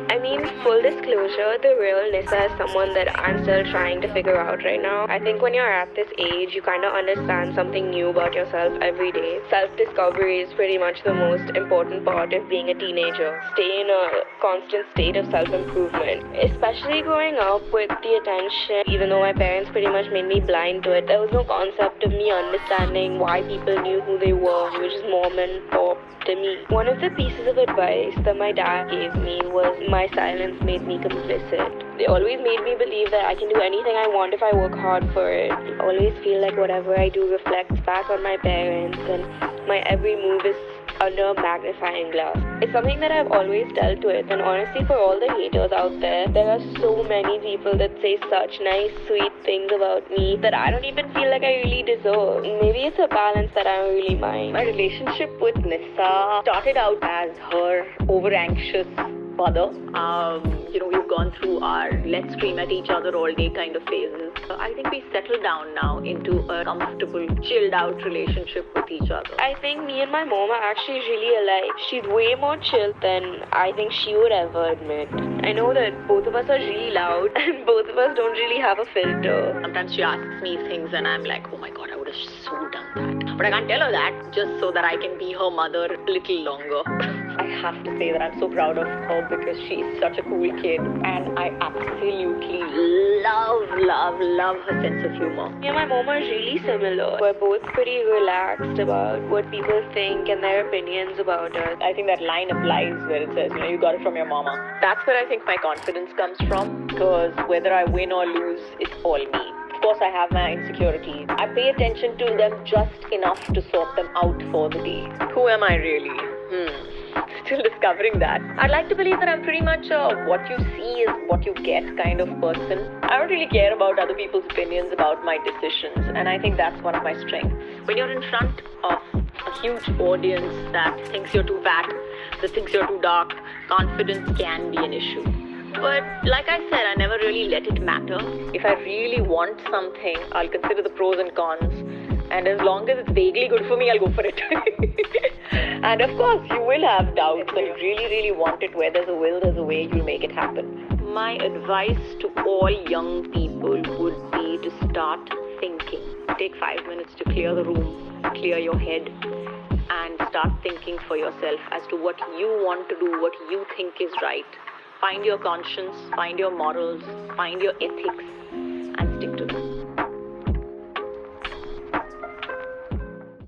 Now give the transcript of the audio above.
I mean, full disclosure, the real Nissa is someone that I'm still trying to figure out right now. I think when you're at this age, you kind of understand something new about yourself every day. Self-discovery is pretty much the most important part of being a teenager. Stay in a constant state of self-improvement. Especially growing up with the attention, even though my parents pretty much made me blind to it, there was no concept of me understanding why people knew who they were. It was just mom and pop to me. One of the pieces of advice that my dad gave me was my silence made me complicit. They always made me believe that I can do anything I want if I work hard for it. I always feel like whatever I do reflects back on my parents, and my every move is under a magnifying glass. It's something that I've always dealt with, and honestly, for all the haters out there are so many people that say such nice, sweet things about me that I don't even feel like I really deserve. Maybe it's a balance that I don't really mind. My relationship with Nissa started out as her over-anxious mother. We've gone through our let's scream at each other all day kind of phases. I think we settled down now into a comfortable, chilled out relationship with each other. I think me and my mom are actually really alike. She's way more chill than I think she would ever admit. I know that both of us are really loud and both of us don't really have a filter. Sometimes she asks me things and I'm like, oh my god, I would have so done that. But I can't tell her that just so that I can be her mother a little longer. I have to say that I'm so proud of her because she's such a cool kid and I absolutely love her sense of humor. Me and my mom are really similar. We're both pretty relaxed about what people think and their opinions about us. I think that line applies where it says, you got it from your mama. That's where I think my confidence comes from, because whether I win or lose, it's all me. Of course, I have my insecurities. I pay attention to them just enough to sort them out for the day. Who am I really? Still discovering that. I'd like to believe that I'm pretty much a what you see is what you get kind of person. I don't really care about other people's opinions about my decisions, and I think that's one of my strengths. When you're in front of a huge audience that thinks you're too fat, that thinks you're too dark, confidence can be an issue. But like I said, I never really let it matter. If I really want something, I'll consider the pros and cons. And as long as it's vaguely good for me, I'll go for it. And of course, you will have doubts, and you really want it. Where there's a will, there's a way, you'll make it happen. My advice to all young people would be to start thinking. Take 5 minutes to clear the room, clear your head, and start thinking for yourself as to what you want to do, what you think is right. Find your conscience, find your morals, find your ethics, and stick to